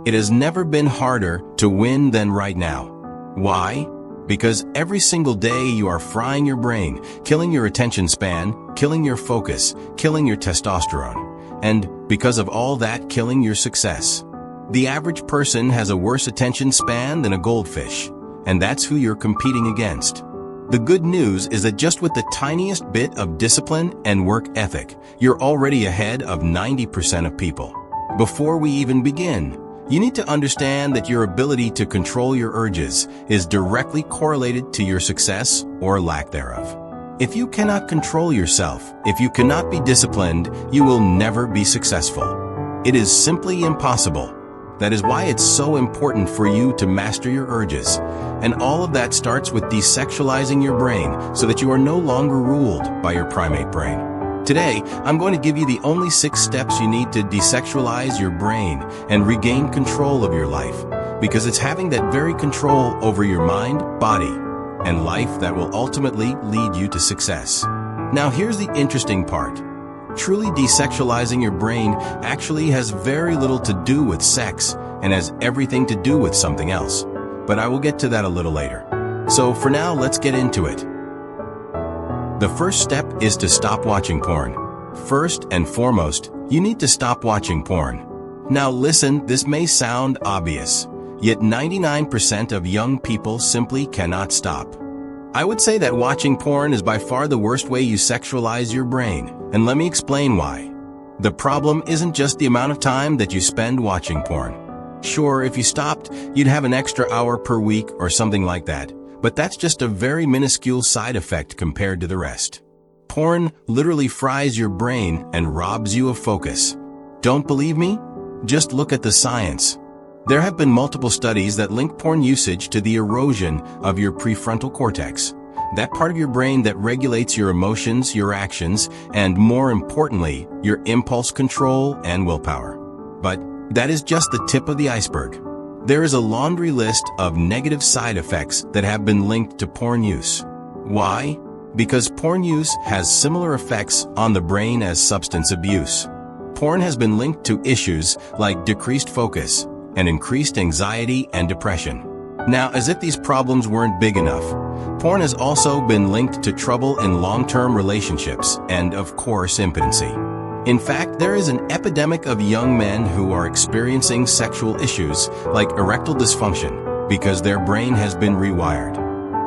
It has never been harder to win than right now. Why? Because every single day you are frying your brain, killing your attention span, killing your focus, killing your testosterone, and because of all that, killing your success. The average person has a worse attention span than a goldfish, and that's who you're competing against. The good news is that just with the tiniest bit of discipline and work ethic, you're already ahead of 90% of people. Before we even begin, you need to understand that your ability to control your urges is directly correlated to your success or lack thereof. If you cannot control yourself, if you cannot be disciplined, you will never be successful. It is simply impossible. That is why it's so important for you to master your urges. And all of that starts with desexualizing your brain so that you are no longer ruled by your primate brain. Today, I'm going to give you the only 6 steps you need to desexualize your brain and regain control of your life, because it's having that very control over your mind, body, and life that will ultimately lead you to success. Now here's the interesting part. Truly desexualizing your brain actually has very little to do with sex and has everything to do with something else. But I will get to that a little later. So for now, let's get into it. The first step is to stop watching porn. First and foremost, you need to stop watching porn. Now listen, this may sound obvious, yet 99% of young people simply cannot stop. I would say that watching porn is by far the worst way you sexualize your brain, and let me explain why. The problem isn't just the amount of time that you spend watching porn. Sure, if you stopped, you'd have an extra hour per week or something like that, but that's just a very minuscule side effect compared to the rest. Porn literally fries your brain and robs you of focus. Don't believe me? Just look at the science. There have been multiple studies that link porn usage to the erosion of your prefrontal cortex, that part of your brain that regulates your emotions, your actions, and more importantly, your impulse control and willpower. But that is just the tip of the iceberg. There is a laundry list of negative side effects that have been linked to porn use. Why? Because porn use has similar effects on the brain as substance abuse. Porn has been linked to issues like decreased focus and increased anxiety and depression. Now, as if these problems weren't big enough, porn has also been linked to trouble in long-term relationships and, of course, impotency. In fact, there is an epidemic of young men who are experiencing sexual issues like erectile dysfunction because their brain has been rewired.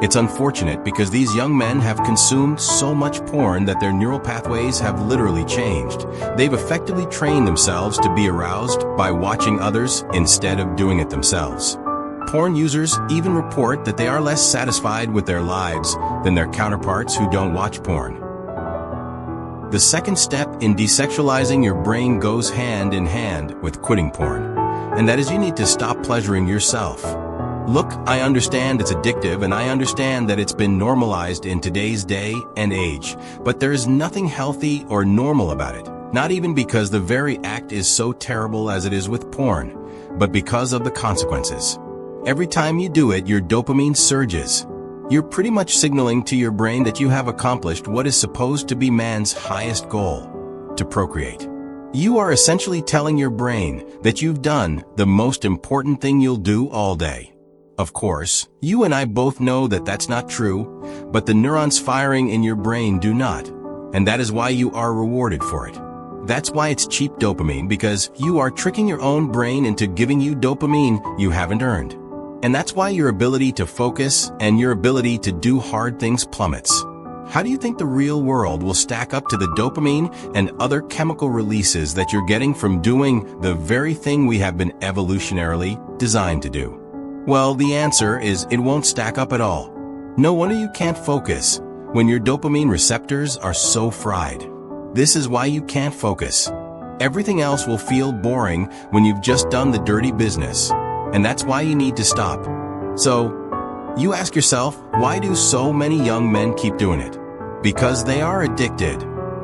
It's unfortunate because these young men have consumed so much porn that their neural pathways have literally changed. They've effectively trained themselves to be aroused by watching others instead of doing it themselves. Porn users even report that they are less satisfied with their lives than their counterparts who don't watch porn. The second step in desexualizing your brain goes hand in hand with quitting porn, and that is you need to stop pleasuring yourself. Look, I understand it's addictive and I understand that it's been normalized in today's day and age, but there is nothing healthy or normal about it, not even because the very act is so terrible as it is with porn, but because of the consequences. Every time you do it, your dopamine surges. You're pretty much signaling to your brain that you have accomplished what is supposed to be man's highest goal, to procreate. You are essentially telling your brain that you've done the most important thing you'll do all day. Of course, you and I both know that that's not true, but the neurons firing in your brain do not, and that is why you are rewarded for it. That's why it's cheap dopamine, because you are tricking your own brain into giving you dopamine you haven't earned. And that's why your ability to focus and your ability to do hard things plummets. How do you think the real world will stack up to the dopamine and other chemical releases that you're getting from doing the very thing we have been evolutionarily designed to do? Well, the answer is it won't stack up at all. No wonder you can't focus when your dopamine receptors are so fried. This is why you can't focus. Everything else will feel boring when you've just done the dirty business, and that's why you need to stop. So, you ask yourself, why do so many young men keep doing it? Because they are addicted.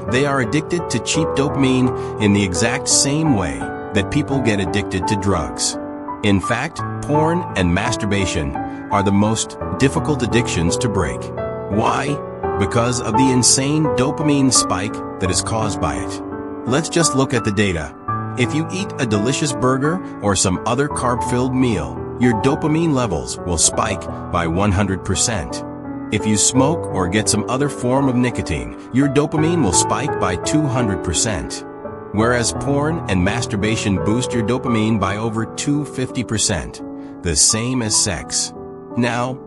They are addicted to cheap dopamine in the exact same way that people get addicted to drugs. In fact, porn and masturbation are the most difficult addictions to break. Why? Because of the insane dopamine spike that is caused by it. Let's just look at the data. If you eat a delicious burger or some other carb-filled meal, your dopamine levels will spike by 100%. If you smoke or get some other form of nicotine, your dopamine will spike by 200%. Whereas porn and masturbation boost your dopamine by over 250%, the same as sex. Now,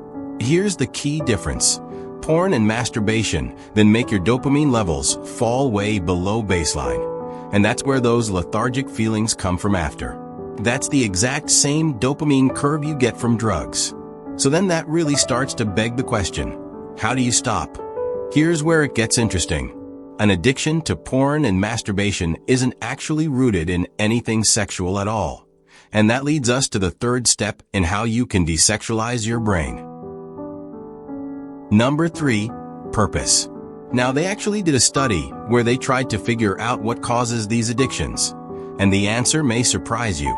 here's the key difference. Porn and masturbation then make your dopamine levels fall way below baseline. And that's where those lethargic feelings come from after. That's the exact same dopamine curve you get from drugs. So then that really starts to beg the question, how do you stop? Here's where it gets interesting. An addiction to porn and masturbation isn't actually rooted in anything sexual at all. And that leads us to the third step in how you can desexualize your brain. Number 3, purpose. Now, they actually did a study where they tried to figure out what causes these addictions. And the answer may surprise you.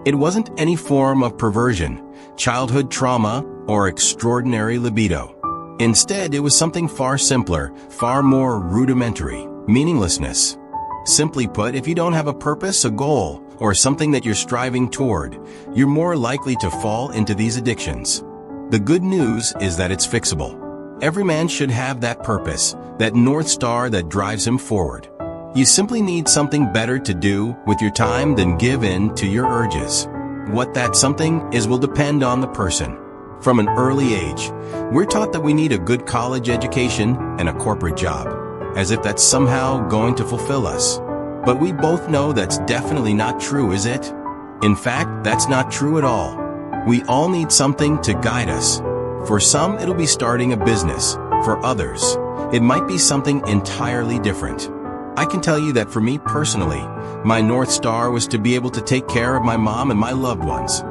It wasn't any form of perversion, childhood trauma, or extraordinary libido. Instead, it was something far simpler, far more rudimentary, meaninglessness. Simply put, if you don't have a purpose, a goal, or something that you're striving toward, you're more likely to fall into these addictions. The good news is that it's fixable. Every man should have that purpose, that North Star that drives him forward. You simply need something better to do with your time than give in to your urges. What that something is will depend on the person. From an early age, we're taught that we need a good college education and a corporate job, as if that's somehow going to fulfill us. But we both know that's definitely not true, is it? In fact, that's not true at all. We all need something to guide us. For some, it'll be starting a business. For others, it might be something entirely different. I can tell you that for me personally, my North Star was to be able to take care of my mom and my loved ones.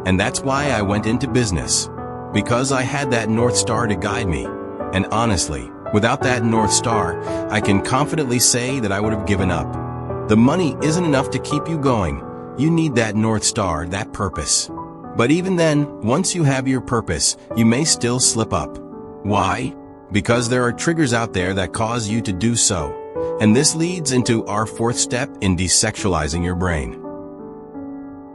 And that's why I went into business. Because I had that North Star to guide me. And honestly, without that North Star, I can confidently say that I would have given up. The money isn't enough to keep you going. You need that North Star, that purpose. But even then, once you have your purpose, you may still slip up. Why? Because there are triggers out there that cause you to do so. And this leads into our fourth step in desexualizing your brain.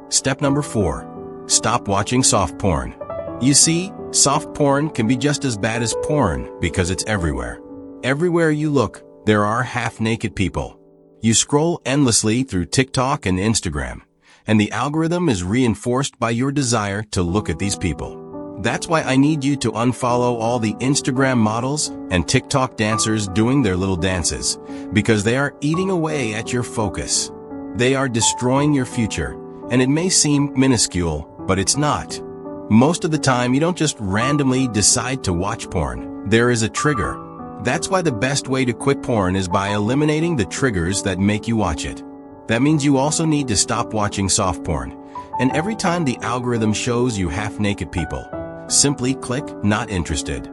Step number 4. Stop watching soft porn. You see, soft porn can be just as bad as porn because it's everywhere. Everywhere you look, there are half-naked people. You scroll endlessly through TikTok and Instagram, and the algorithm is reinforced by your desire to look at these people. That's why I need you to unfollow all the Instagram models and TikTok dancers doing their little dances, because they are eating away at your focus. They are destroying your future, and it may seem minuscule, but it's not. Most of the time, you don't just randomly decide to watch porn. There is a trigger. That's why the best way to quit porn is by eliminating the triggers that make you watch it. That means you also need to stop watching soft porn. And every time the algorithm shows you half-naked people, simply click not interested.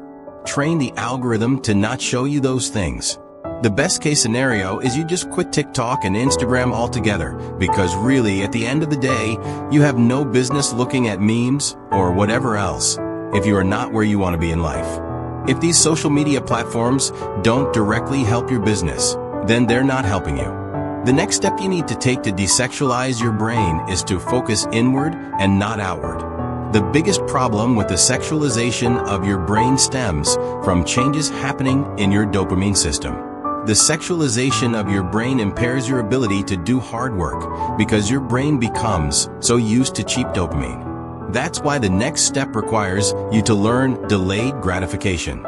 Train the algorithm to not show you those things. The best case scenario is you just quit TikTok and Instagram altogether, because really, at the end of the day, you have no business looking at memes or whatever else if you are not where you want to be in life. If these social media platforms don't directly help your business, then they're not helping you. The next step you need to take to desexualize your brain is to focus inward and not outward. The biggest problem with the sexualization of your brain stems from changes happening in your dopamine system. The sexualization of your brain impairs your ability to do hard work because your brain becomes so used to cheap dopamine. That's why the next step requires you to learn delayed gratification.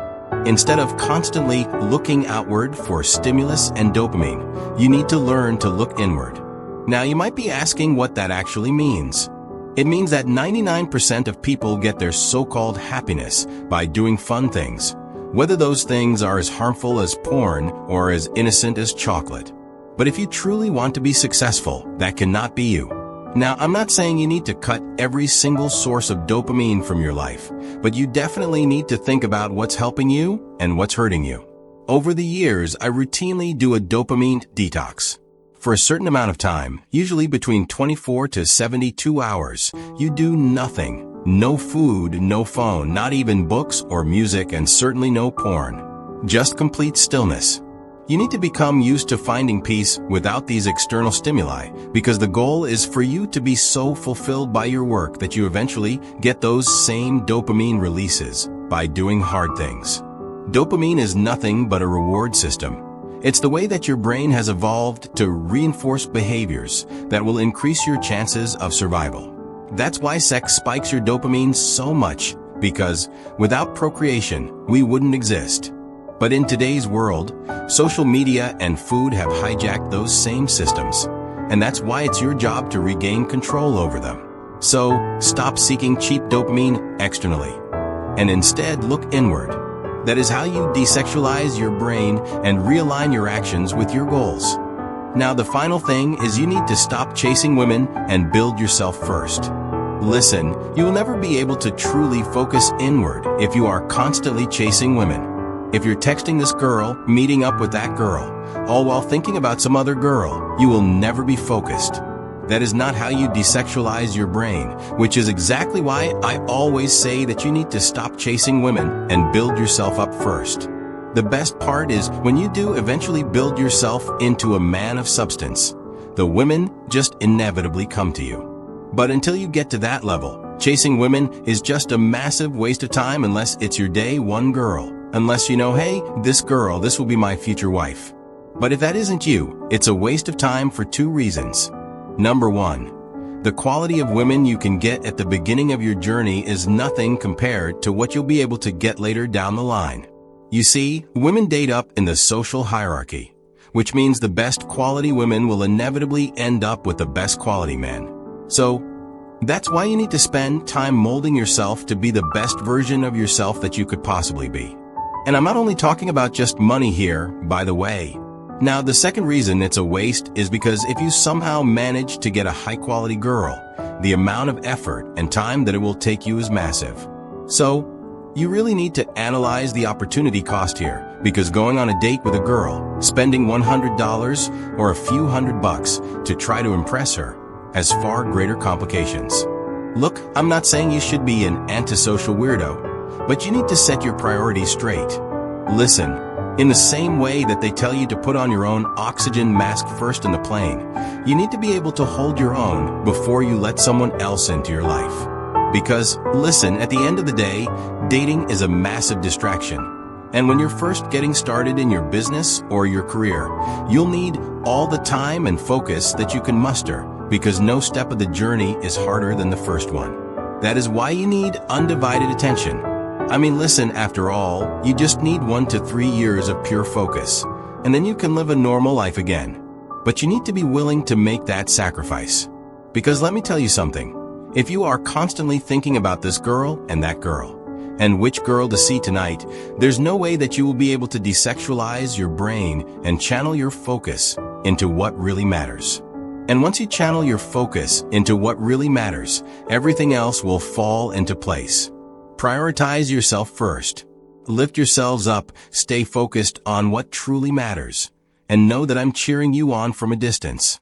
Instead of constantly looking outward for stimulus and dopamine, you need to learn to look inward. Now, you might be asking what that actually means. It means that 99% of people get their so-called happiness by doing fun things, whether those things are as harmful as porn or as innocent as chocolate. But if you truly want to be successful, that cannot be you. Now, I'm not saying you need to cut every single source of dopamine from your life, but you definitely need to think about what's helping you and what's hurting you. Over the years, I routinely do a dopamine detox. For a certain amount of time, usually between 24 to 72 hours, you do nothing. No food, no phone, not even books or music, and certainly no porn. Just complete stillness. You need to become used to finding peace without these external stimuli, because the goal is for you to be so fulfilled by your work that you eventually get those same dopamine releases by doing hard things. Dopamine is nothing but a reward system. It's the way that your brain has evolved to reinforce behaviors that will increase your chances of survival. That's why sex spikes your dopamine so much, because without procreation, we wouldn't exist. But in today's world, social media and food have hijacked those same systems, and that's why it's your job to regain control over them. So, stop seeking cheap dopamine externally, and instead look inward. That is how you desexualize your brain and realign your actions with your goals. Now, the final thing is you need to stop chasing women and build yourself first. Listen, you will never be able to truly focus inward if you are constantly chasing women. If you're texting this girl, meeting up with that girl, all while thinking about some other girl, you will never be focused. That is not how you desexualize your brain, which is exactly why I always say that you need to stop chasing women and build yourself up first. The best part is when you do eventually build yourself into a man of substance, the women just inevitably come to you. But until you get to that level, chasing women is just a massive waste of time unless it's your day one girl. Unless you know, hey, this girl, this will be my future wife. But if that isn't you, it's a waste of time for two reasons. Number one, the quality of women you can get at the beginning of your journey is nothing compared to what you'll be able to get later down the line. You see, women date up in the social hierarchy, which means the best quality women will inevitably end up with the best quality men. So, that's why you need to spend time molding yourself to be the best version of yourself that you could possibly be. And I'm not only talking about just money here, by the way. Now, the second reason it's a waste is because if you somehow manage to get a high-quality girl, the amount of effort and time that it will take you is massive. So, you really need to analyze the opportunity cost here, because going on a date with a girl, spending $100 or a few $100 to try to impress her, has far greater complications. Look, I'm not saying you should be an antisocial weirdo, but you need to set your priorities straight. Listen, in the same way that they tell you to put on your own oxygen mask first in the plane, you need to be able to hold your own before you let someone else into your life. Because, listen, at the end of the day, dating is a massive distraction. And when you're first getting started in your business or your career, you'll need all the time and focus that you can muster, because no step of the journey is harder than the first one. That is why you need undivided attention. I mean, listen, after all, you just need 1 to 3 years of pure focus, and then you can live a normal life again. But you need to be willing to make that sacrifice. Because let me tell you something, if you are constantly thinking about this girl and that girl, and which girl to see tonight, there's no way that you will be able to desexualize your brain and channel your focus into what really matters. And once you channel your focus into what really matters, everything else will fall into place. Prioritize yourself first. Lift yourselves up, stay focused on what truly matters, and know that I'm cheering you on from a distance.